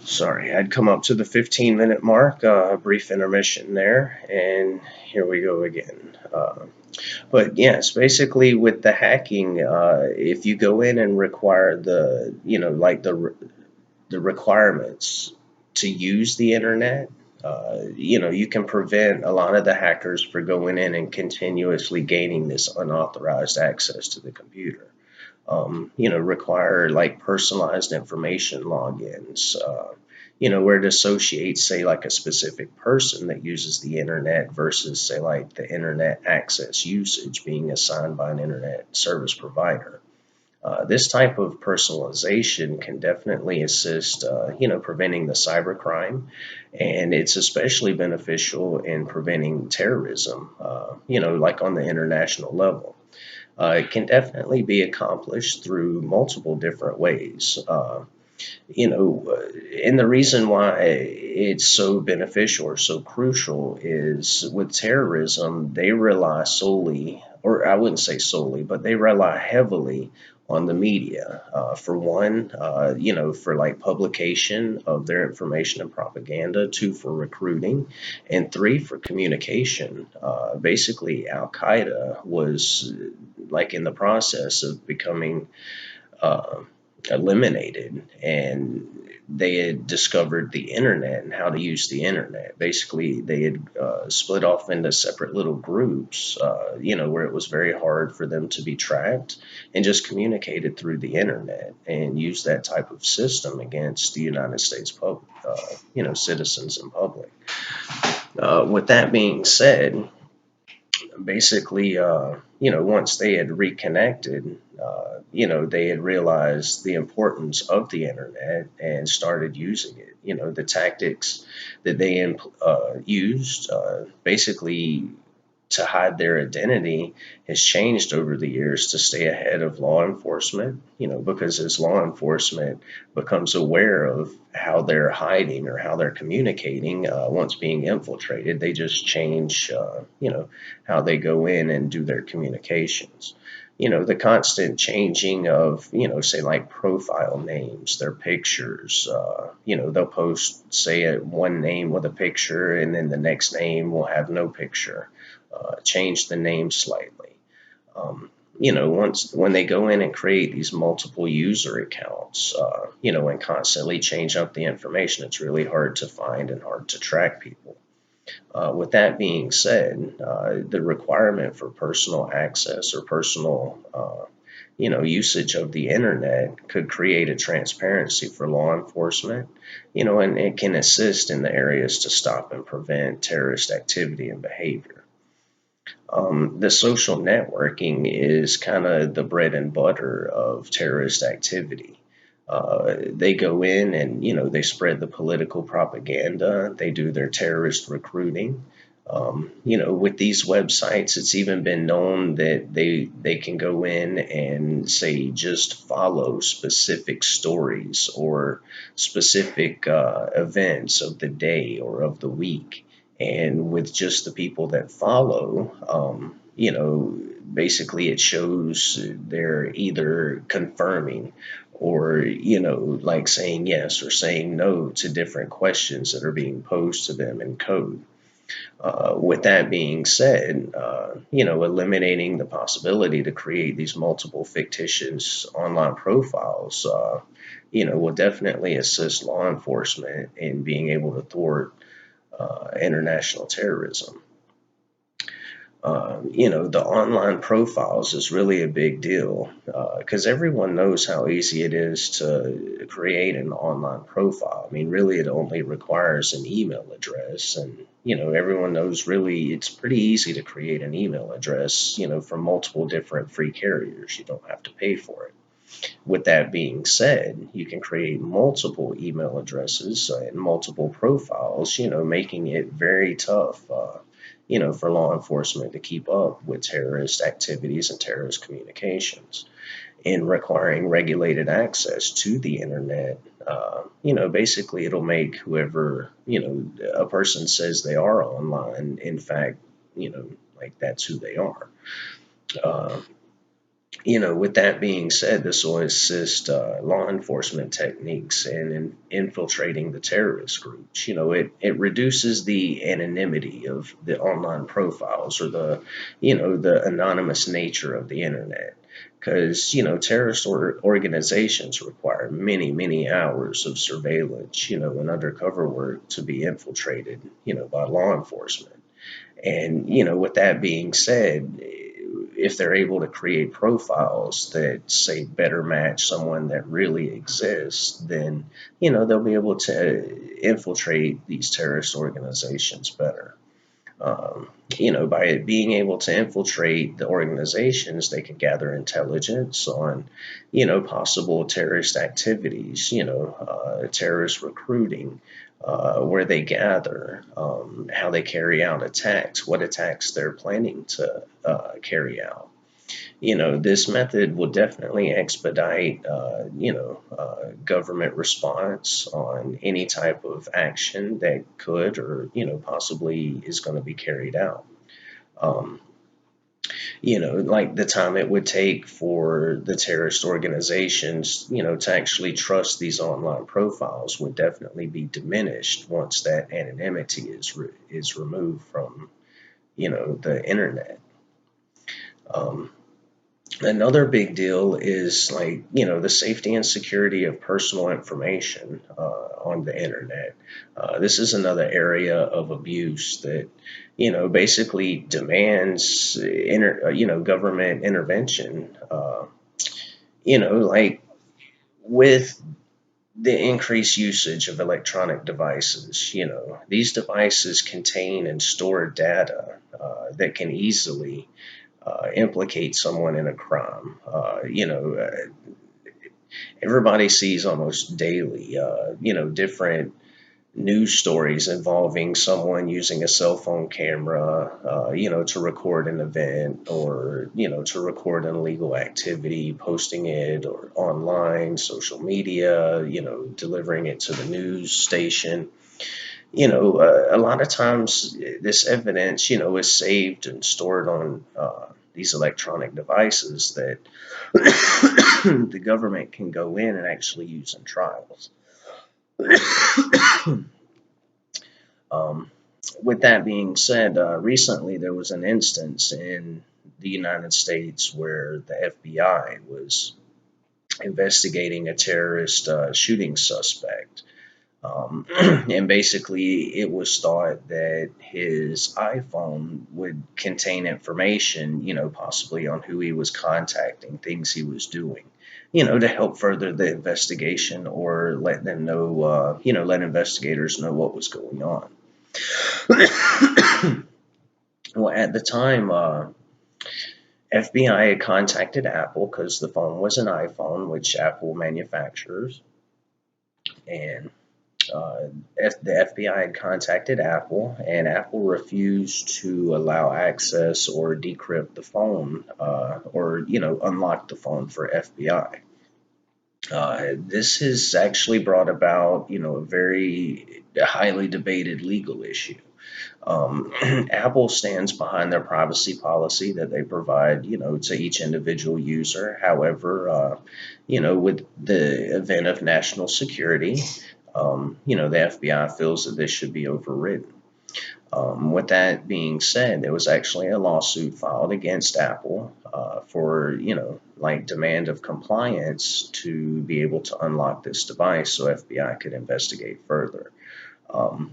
Sorry, I'd come up to the 15-minute mark, a brief intermission there, and here we go again. But yes, basically with the hacking, if you go in and require like the requirements to use the internet, you can prevent a lot of the hackers from going in and continuously gaining this unauthorized access to the computer. Require like personalized information logins, where it associates, say, like a specific person that uses the internet versus, say, like the internet access usage being assigned by an internet service provider. This type of personalization can definitely assist, preventing the cybercrime, and it's especially beneficial in preventing terrorism, like on the international level. It can definitely be accomplished through multiple different ways. And the reason why it's so beneficial or so crucial is with terrorism, they rely solely, or I wouldn't say solely, but they rely heavily on the media. For one, for like publication of their information and propaganda, two, for recruiting, and three, for communication. Basically, Al Qaeda was like in the process of becoming uh, eliminated, and they had discovered the internet and how to use the internet. Basically, they had split off into separate little groups, where it was very hard for them to be tracked, and just communicated through the internet and used that type of system against the United States public, citizens and public. With that being said, basically, once they had reconnected, they had realized the importance of the internet and started using it. The tactics that they used, basically to hide their identity, has changed over the years to stay ahead of law enforcement, because as law enforcement becomes aware of how they're hiding or how they're communicating, once being infiltrated, they just change, how they go in and do their communications. The constant changing of, say, like profile names, their pictures. They'll post, say, one name with a picture, and then the next name will have no picture. Change the name slightly. Once when they go in and create these multiple user accounts, and constantly change up the information, it's really hard to find and hard to track people. With that being said, the requirement for personal access or personal, usage of the internet could create a transparency for law enforcement, and it can assist in the areas to stop and prevent terrorist activity and behavior. The social networking is kind of the bread and butter of terrorist activity. They go in and they spread the political propaganda. They do their terrorist recruiting. With these websites, it's even been known that they can go in and, say, just follow specific stories or specific events of the day or of the week, and with just the people that follow, basically it shows they're either confirming or, like saying yes or saying no to different questions that are being posed to them in code. With that being said, eliminating the possibility to create these multiple fictitious online profiles, will definitely assist law enforcement in being able to thwart international terrorism. The online profiles is really a big deal, because everyone knows how easy it is to create an online profile. I mean, really, it only requires an email address, and everyone knows really it's pretty easy to create an email address, from multiple different free carriers. You don't have to pay for it. With that being said, you can create multiple email addresses and multiple profiles, making it very tough, for law enforcement to keep up with terrorist activities and terrorist communications, in requiring regulated access to the internet. Basically, it'll make whoever, a person says they are online, in fact, like that's who they are. Uh, With that being said, this will assist law enforcement techniques in infiltrating the terrorist groups. It reduces the anonymity of the online profiles, or the anonymous nature of the internet. Because, terrorist organizations require many, many hours of surveillance, and undercover work to be infiltrated, by law enforcement. And, with that being said, if they're able to create profiles that say better match someone that really exists, then, they'll be able to infiltrate these terrorist organizations better. By being able to infiltrate the organizations, they can gather intelligence on, possible terrorist activities, terrorist recruiting, where they gather, how they carry out attacks, what attacks they're planning to carry out. This method will definitely expedite, government response on any type of action that could, or, possibly is going to be carried out. Um, like the time it would take for the terrorist organizations, to actually trust these online profiles would definitely be diminished once that anonymity is removed from, the internet. Um, Another big deal is, like, the safety and security of personal information on the internet. This is another area of abuse that, basically demands government intervention. Like, with the increased usage of electronic devices, these devices contain and store data that can easily implicate someone in a crime. Everybody sees almost daily, different news stories involving someone using a cell phone camera, to record an event, or, to record an illegal activity, posting it or online, social media, delivering it to the news station. A lot of times this evidence, is saved and stored on these electronic devices that the government can go in and actually use in trials. um, with that being said, recently there was an instance in the United States where the FBI was investigating a terrorist shooting suspect. And basically, it was thought that his iPhone would contain information, possibly on who he was contacting, things he was doing, to help further the investigation, or let them know, let investigators know what was going on. Well, at the time, FBI had contacted Apple because the phone was an iPhone, which Apple manufactures, and the FBI had contacted Apple, and Apple refused to allow access or decrypt the phone, or, unlock the phone for FBI. This has actually brought about, a very highly debated legal issue. Apple stands behind their privacy policy that they provide, to each individual user. However, with the event of national security, the FBI feels that this should be overridden. With that being said, there was actually a lawsuit filed against Apple for, like, demand of compliance to be able to unlock this device so FBI could investigate further. Um,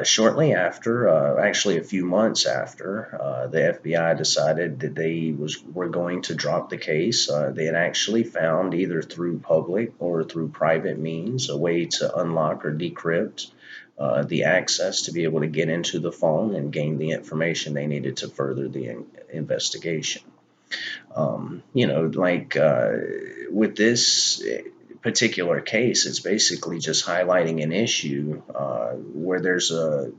Shortly after, actually a few months after, the FBI decided that were going to drop the case. They had actually found, either through public or through private means, a way to unlock or decrypt the access to be able to get into the phone and gain the information they needed to further the investigation. Like, with this particular case, it's basically just highlighting an issue where there's a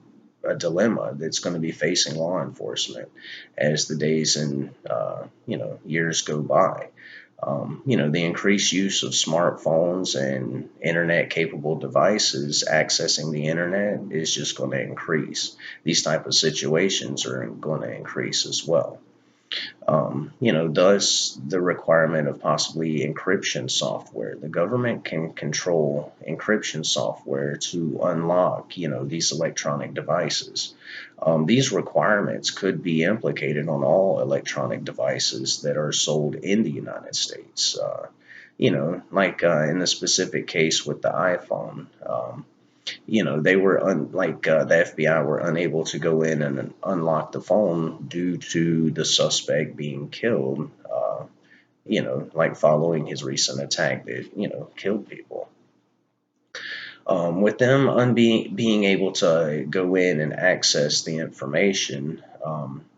dilemma that's going to be facing law enforcement as the days and years go by. The increased use of smartphones and internet-capable devices accessing the internet is just going to increase. These type of situations are going to increase as well. Thus the requirement of possibly encryption software. The government can control encryption software to unlock, these electronic devices. These requirements could be implicated on all electronic devices that are sold in the United States. Like in the specific case with the iPhone. They were the FBI were unable to go in and unlock the phone due to the suspect being killed. Like following his recent attack that killed people. With them being able to go in and access the information,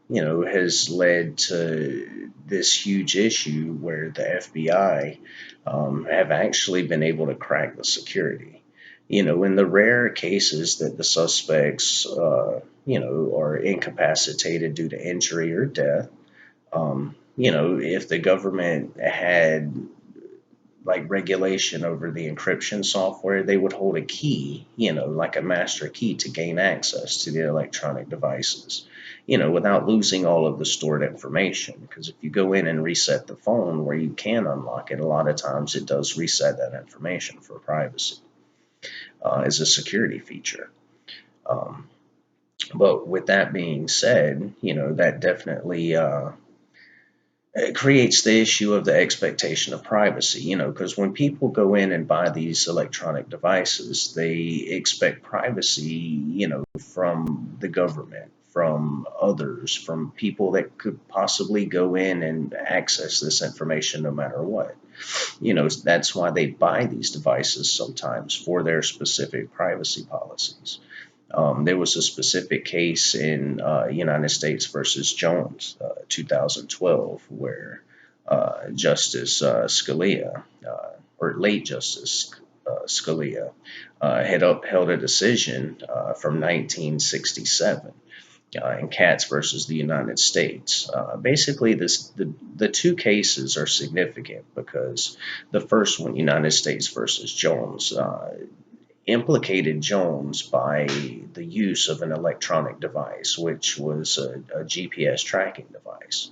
has led to this huge issue where the FBI have actually been able to crack the security. In the rare cases that the suspects, are incapacitated due to injury or death, if the government had like regulation over the encryption software, they would hold a key, like a master key to gain access to the electronic devices, without losing all of the stored information. Because if you go in and reset the phone where you can unlock it, a lot of times it does reset that information for privacy as a security feature. Um, but with that being said, that definitely it creates the issue of the expectation of privacy, because when people go in and buy these electronic devices, they expect privacy, from the government, from others, from people that could possibly go in and access this information no matter what. That's why they buy these devices sometimes for their specific privacy policies. There was a specific case in United States versus Jones, 2012, where Justice Scalia, or late Justice Scalia, had upheld a decision from 1967 in Katz versus the United States. Basically, the two cases are significant because the first one, United States versus Jones, implicated Jones by the use of an electronic device, which was a GPS tracking device.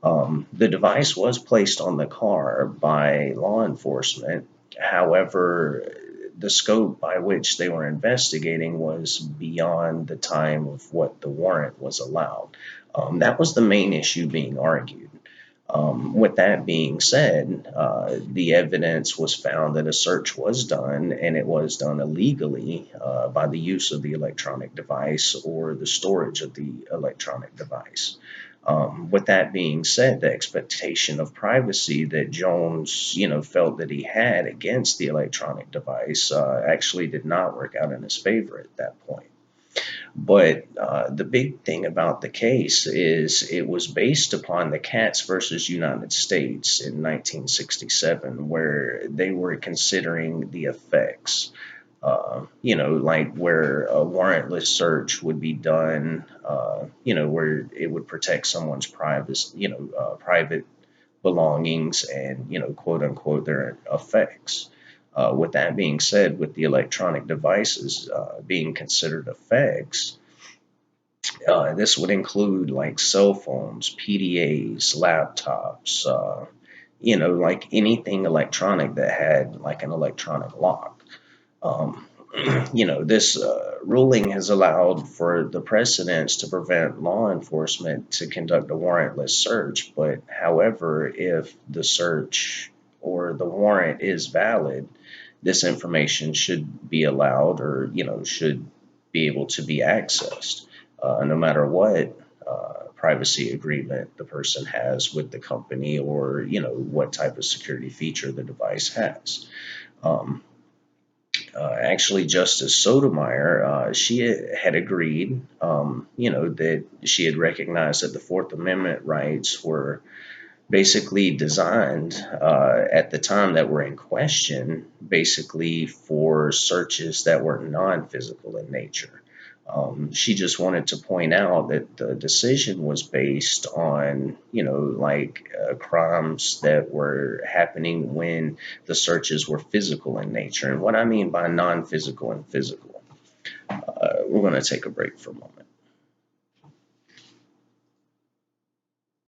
The device was placed on the car by law enforcement. However, the scope by which they were investigating was beyond the time of what the warrant was allowed. That was the main issue being argued. With that being said, the evidence was found that a search was done, and it was done illegally by the use of the electronic device or the storage of the electronic device. With that being said, the expectation of privacy that Jones, felt that he had against the electronic device actually did not work out in his favor at that point. But the big thing about the case is it was based upon the Katz versus United States in 1967, where they were considering the effects. Like where a warrantless search would be done, where it would protect someone's private belongings and, quote unquote, their effects. With that being said, with the electronic devices being considered effects, this would include like cell phones, PDAs, laptops, like anything electronic that had like an electronic lock. Um, this ruling has allowed for the precedents to prevent law enforcement to conduct a warrantless search. But however, if the search or the warrant is valid, this information should be allowed or, should be able to be accessed, no matter what privacy agreement the person has with the company or, what type of security feature the device has. Um, Actually, Justice Sotomayor, she had agreed, that she had recognized that the Fourth Amendment rights were basically designed at the time that were in question, basically for searches that were non-physical in nature. She just wanted to point out that the decision was based on, crimes that were happening when the searches were physical in nature. And what I mean by non-physical and physical, we're going to take a break for a moment.